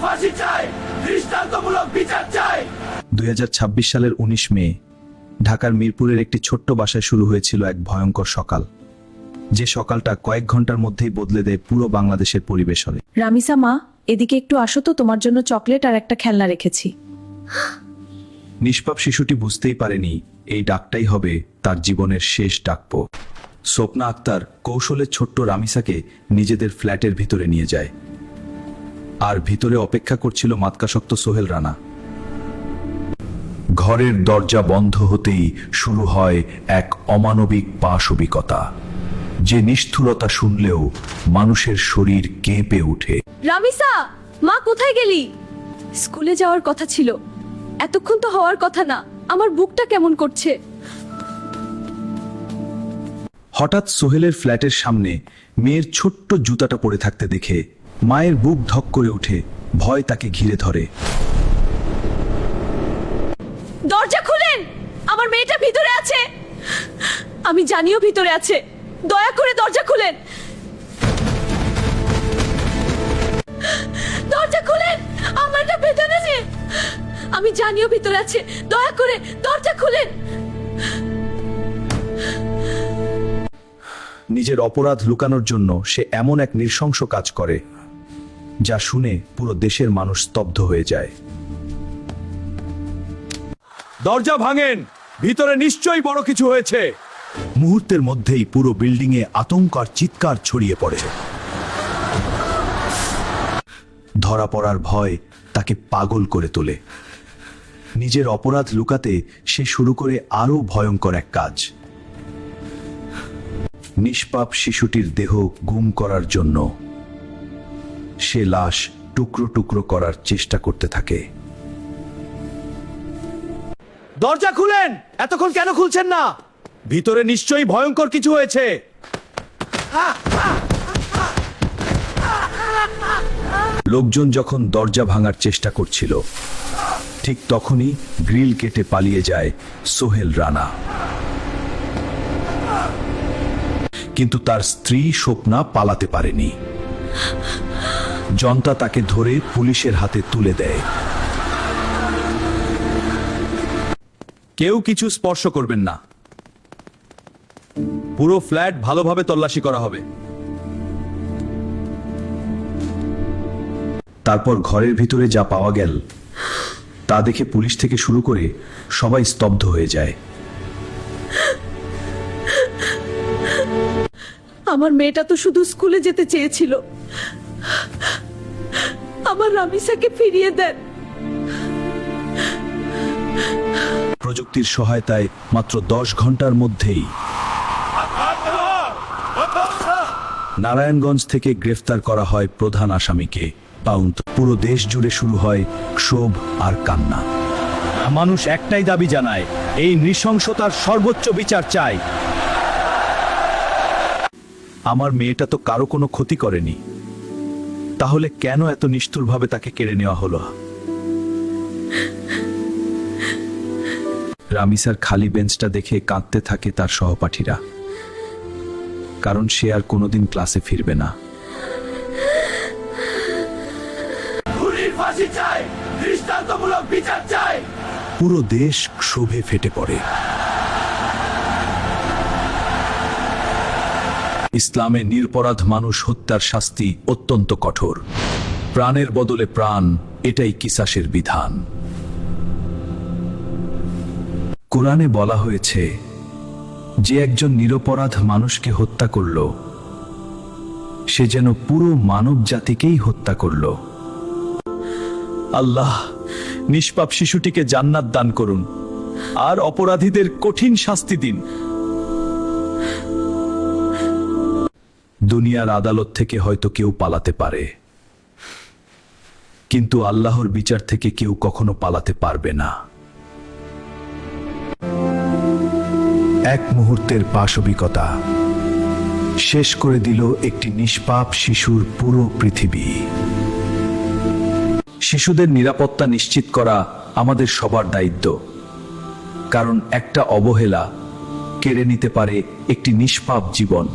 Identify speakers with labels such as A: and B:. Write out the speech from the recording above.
A: ফাঁসি চাই, দৃষ্টান্তমূলক বিচার চাই।
B: 2026 সালের 19 মে ঢাকার মিরপুরের একটি ছোট্ট বাসায় শুরু হয়েছিল এক ভয়ঙ্কর সকাল, যে সকালটা কয়েক ঘন্টার মধ্যেই বদলে দেয় পুরো বাংলাদেশের পরিবেশ।
C: রামিসা মা, এদিকে একটু আসো তো, তোমার জন্য চকলেট আর একটা খেলনা রেখেছি।
B: নিষ্পাপ শিশুটি বুঝতেই পারেনি এই ডাকটাই হবে তার জীবনের শেষ ডাকপো। স্বপ্না আক্তার কৌশলে ছোট্ট রামিসাকে নিজেদের ফ্ল্যাটের ভিতরে নিয়ে যায়, আর ভিতরে অপেক্ষা করছিল মাতকাসক্ত সোহেল রানা। ঘরের দরজা বন্ধ হতেই শুরু হয় এক অমানবিক পাশবিকতা, যে নিষ্ঠুরতা শুনলেও মানুষের শরীর কেঁপে ওঠে।
C: রামিসা মা, কোথায় গেলি? স্কুলে যাওয়ার কথা ছিল, এতক্ষণ তো হওয়ার কথা না। আমার বুকটা কেমন করছে।
B: হঠাৎ সোহেলের ফ্ল্যাটের সামনে মেয়ের ছোট্ট জুতাটা পড়ে থাকতে দেখে মায়ের বুক ধক করে ওঠে, ভয় তাকে ঘিরে ধরে।
C: দরজা খুলেন, আমার মেয়েটা ভিতরে আছে। আমি জানিও ভিতরে আছে, দয়া করে দরজা খুলেন। দরজা খুলেন, আমারটা ভিতরে আছে। আমি জানিও ভিতরে আছে, দয়া করে দরজা খুলেন।
B: নিজের অপরাধ লুকানোর জন্য সে এমন এক নৃশংস কাজ করে, যা শুনে পুরো দেশের মানুষ স্তব্ধ হয়ে যায়।
A: দরজা ভাঙেন, ভিতরে নিশ্চয়ই বড় কিছু হয়েছে।
B: মুহূর্তের মধ্যেই পুরো বিল্ডিংয়ে আতঙ্ক আর চিৎকার ছড়িয়ে পড়ে। ধরা পড়ার ভয় তাকে পাগল করে তোলে। নিজের অপরাধ লুকাতে সে শুরু করে আরো ভয়ঙ্কর এক কাজ। নিষ্পাপ শিশুটির দেহ গুম করার জন্য সে লাশ টুকরো টুকরো করার চেষ্টা করতে থাকে।
A: দরজা খুলেন, এতক্ষণ কেন খুলছেন না? ভিতরে নিশ্চয়ই ভয়ঙ্কর কিছু হয়েছে।
B: লোকজন যখন দরজা ভাঙার চেষ্টা করছিল, ঠিক তখনই গ্রিল কেটে পালিয়ে যায় সোহেল রানা। কিন্তু তার স্ত্রী স্বপ্না পালাতে পারেনি। জনতা তাকে ধরে পুলিশের হাতে তুলে দেয়।
A: কেউ কিছু স্পর্শ করবেন না, পুরো ফ্ল্যাট ভালোভাবে তল্লাশি করা হবে।
B: তারপর ঘরের ভিতরে যা পাওয়া গেল তা দেখে পুলিশ থেকে শুরু করে সবাই স্তব্ধ হয়ে যায়।
C: আমার মেয়েটা তো শুধু স্কুলে যেতে চেয়েছিল। আমার রামিসাকে ফিরিয়ে দেন।
B: প্রযুক্তির সহায়তায় মাত্র 10 ঘন্টার মধ্যেই নারায়ণগঞ্জ থেকে গ্রেফতার করা হয় প্রধান আসামিকে পাউন্ড। পুরো দেশ জুড়ে শুরু হয় ক্ষোভ আর কান্না।
A: মানুষ একটাই দাবি জানায়, এই নৃশংসতার সর্বোচ্চ বিচার চাই।
B: আমার মেয়েটা তো কারো কোনো ক্ষতি করেনি, তাহলে কেন এত নিষ্ঠুরভাবে তাকে কেড়ে নেওয়া হলো? রামিসার খালি বেঞ্চটা দেখে কাঁদতে থাকে তার সহপাঠীরা, কারণ সে আর কোনোদিন ক্লাসে ফিরবে না। পুরো দেশ ক্ষোভে ফেটে পড়ে। ইসলামে নিরপরাধ মানুষ হত্যার শাস্তি অত্যন্ত কঠোর। প্রাণের বদলে প্রাণ, এটাই কিসাসের বিধান। কোরআনে বলা হয়েছে, যে একজন নিরপরাধ মানুষকে হত্যা করল, সে যেন পুরো মানব জাতিকেই হত্যা করল। আল্লাহ, নিষ্পাপ শিশুটিকে জান্নাত দান করুন আর অপরাধীদের কঠিন শাস্তি দিন। দুনিয়ার আদালত থেকে হয়তো কেউ পালাতে পারে, কিন্তু আল্লাহর বিচার থেকে কেউ কখনো পালাতে পারবে না। এক মুহূর্তের পাশবিকতা শেষ করে দিল একটি নিষ্পাপ শিশুর পুরো পৃথিবী। শিশুদের নিরাপত্তা নিশ্চিত করা আমাদের সবার দায়িত্ব, কারণ একটা অবহেলা কেড়ে নিতে পারে একটি নিষ্পাপ জীবন।